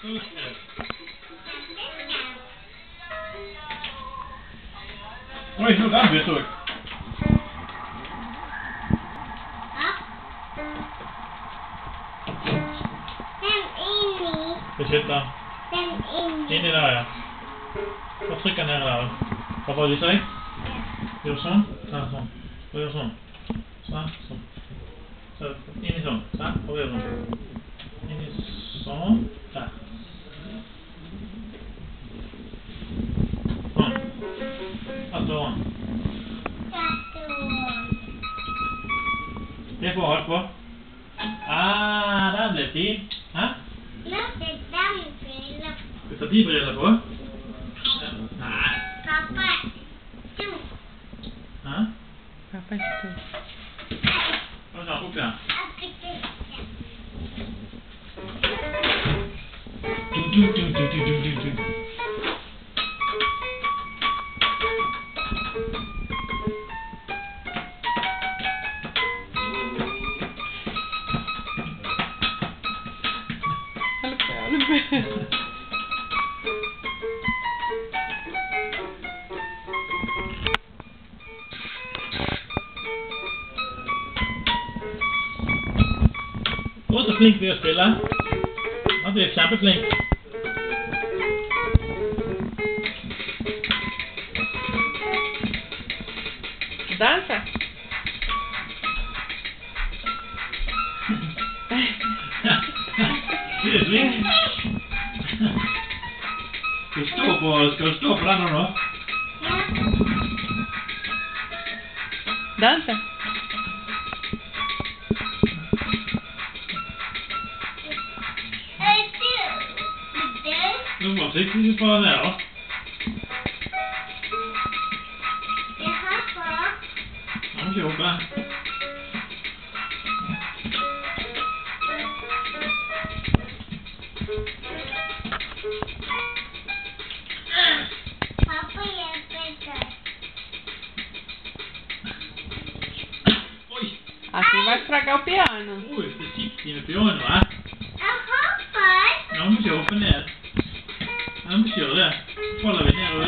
Oi, nå den bytte også. Beskytter. Inni der, ja. Og trykk den ned der. Pappa, viser deg? Gjør sånn. Sånn. Og gjør sånn. Sånn. Så inni sånn. Og gjør sånn. Inni sånn. Der. Sånn. Alt over den. Det får alt på. Den ble fin. Hæ? Skal du ta de briller på? Nei. Pappa, du. Hæ? Pappa er stor. Hva er det opp igjen? Å, så flink vi er å spille. Han blir kjempeflink. Dansa. Det er flink. Skal du stå på den nå? Dansa. Nå må jeg ikke få den ned da. Han må ikke hoppe. Pappa hjelper deg. Oi! Assim vai estragar o piano. Oi, forsiktig med pianoet. Jeg hopper. Han må ikke hoppe ned. Han må ikke gjøre det. Faller vi ned og